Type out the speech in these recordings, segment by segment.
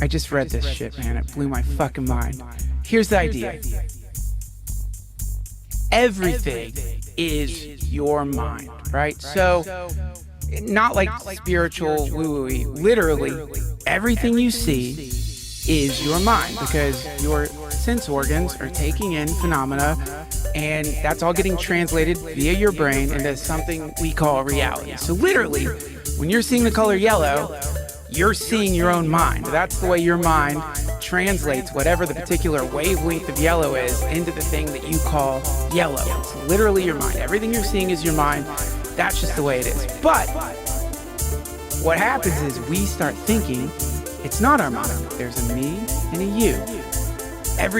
I just read this shit, man. It blew my fucking mind. Here's the idea. Everything is your mind, right? So, not like spiritual woo-woo-y. Literally, everything you see is your mind, because your sense organs are taking in phenomena, and that's all getting translated via your brain into something we call reality. So literally, when you're seeing the color yellow, you're seeing your own mind. That's the way your mind translates whatever the particular wavelength of yellow is into the thing that you call yellow. It's literally your mind. Everything you're seeing is your mind. That's just the way it is. But what happens is we start thinking it's not our mind. There's a me and a you.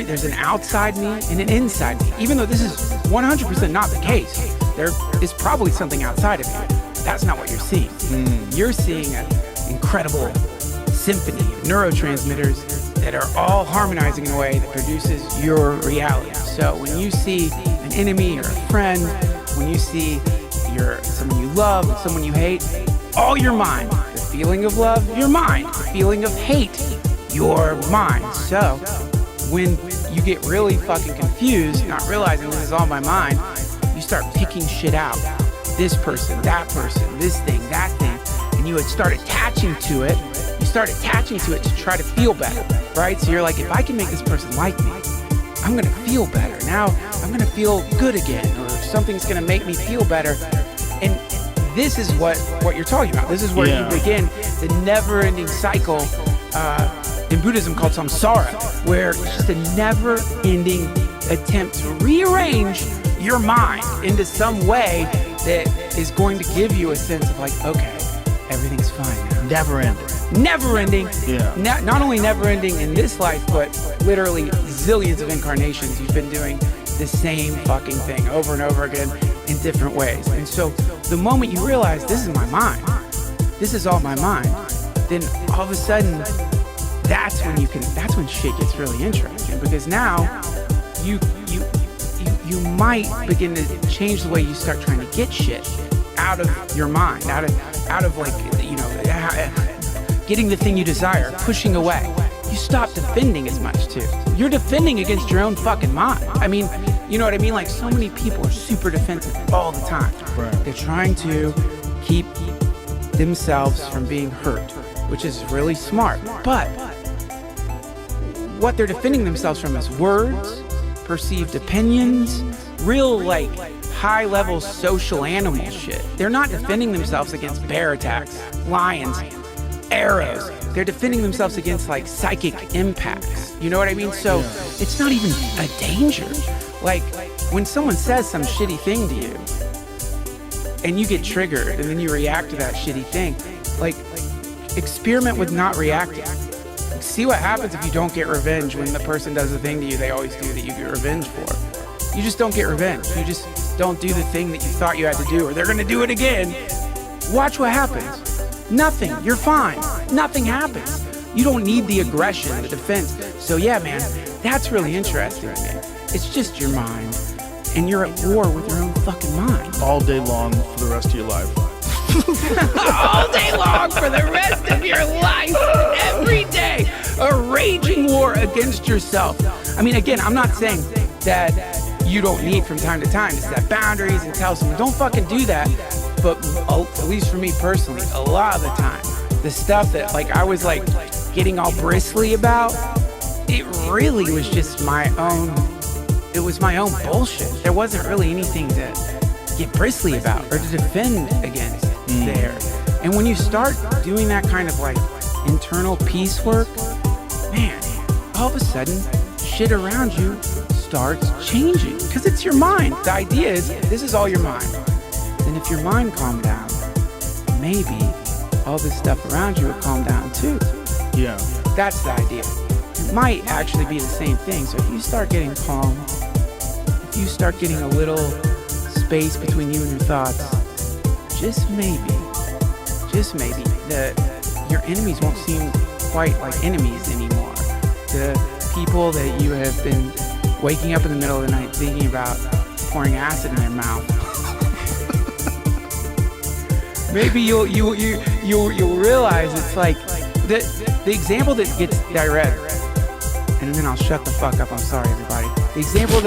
There's an outside me and an inside me. Even though this is 100% not the case, there is probably something outside of you. That's not what you're seeing. You're seeing an incredible symphony of neurotransmitters that are all harmonizing in a way that produces your reality. So when you see an enemy or a friend, when you see someone you love and someone you hate, all your mind. The feeling of love, your mind. The feeling of hate, your mind. So when you get really fucking confused, not realizing this is all my mind, you start picking shit out. This person, this thing, that thing, and you would start attaching to it. You start attaching to it to try to feel better, right? So you're like, if I can make this person like me, I'm gonna feel better. Now I'm gonna feel good again, or something's gonna make me feel better. And this is what you're talking about. This is where you begin the never-ending cycle in Buddhism called samsara, where it's just a never-ending attempt to rearrange your mind into some way that is going to give you a sense of like, okay, everything's fine now. Never-ending. Yeah. Not only never-ending in this life, but literally zillions of incarnations you've been doing the same fucking thing over and over again in different ways. And so the moment you realize this is my mind, this is all my mind, then all of a sudden that's when shit gets really interesting, because now you might begin to change the way you start trying to get shit out of your mind, out of like, you know, getting the thing you desire, pushing away. You stop defending as much too. You're defending against your own fucking mind. I mean, you know what I mean? Like, so many people are super defensive all the time. Right. They're trying to keep themselves from being hurt, which is really smart. But what they're defending themselves from is words, perceived opinions, real like high-level social animal shit. They're not defending themselves against bear attacks, lions, arrows. They're defending themselves against like psychic impacts. You know what I mean? So it's not even a danger. Like when someone says some shitty thing to you and you get triggered and then you react to that shitty thing, like experiment with not reacting. See what happens if you don't get revenge when the person does the thing to you they always do that you get revenge for. You just don't get revenge. You just don't do the thing that you thought you had to do, or they're gonna do it again. Watch what happens. Nothing. You're fine. Nothing happens. You don't need the aggression, the defense. So yeah, man, that's really interesting, man. It's just your mind, and you're at war with your own fucking mind. All day long for the rest of your life. All day long for the rest of your life, every day, a raging war against yourself. I mean, again, I'm not saying that you don't need from time to time to set boundaries and tell someone, don't fucking do that. But at least for me personally, a lot of the time, the stuff that like I was like getting all bristly about, it really was just my own, it was my own bullshit. There wasn't really anything to get bristly about or to defend against there. And when you start doing that kind of like internal peace work, man, all of a sudden shit around you starts changing because it's your mind. The idea is this is all your mind. And if your mind calmed down, maybe all this stuff around you will calm down too. Yeah. That's the idea. It might actually be the same thing. So if you start getting calm, if you start getting a little space between you and your thoughts, just maybe, your enemies won't seem quite like enemies anymore. The people that you have been waking up in the middle of the night thinking about pouring acid in their mouth, maybe you'll realize it's like that The example that I read, and then I'll shut the fuck up. I'm sorry, everybody. The example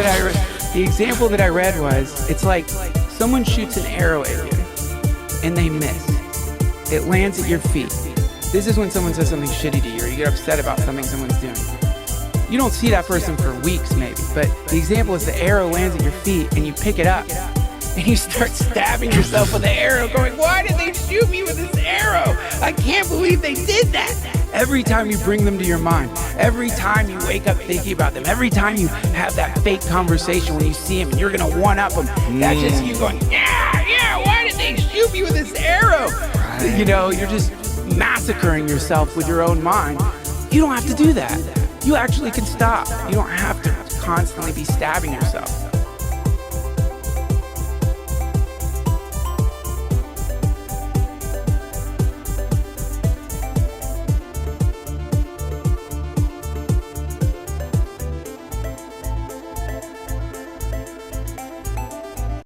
that I read was, it's like someone shoots an arrow at you, and they miss. It lands at your feet. This is when someone says something shitty to you, or you get upset about something someone's doing. You don't see that person for weeks, maybe, but the example is the arrow lands at your feet, and you pick it up, and you start stabbing yourself with the arrow, going, why did they shoot me with this arrow? I can't believe they did that. Every time you bring them to your mind, every time you wake up thinking about them, every time you have that fake conversation when you see them and you're gonna one-up them, that's just you going, yeah, why did they shoot me with this arrow? Right. You know, you're just massacring yourself with your own mind. You don't have to do that. You actually can stop. You don't have to constantly be stabbing yourself.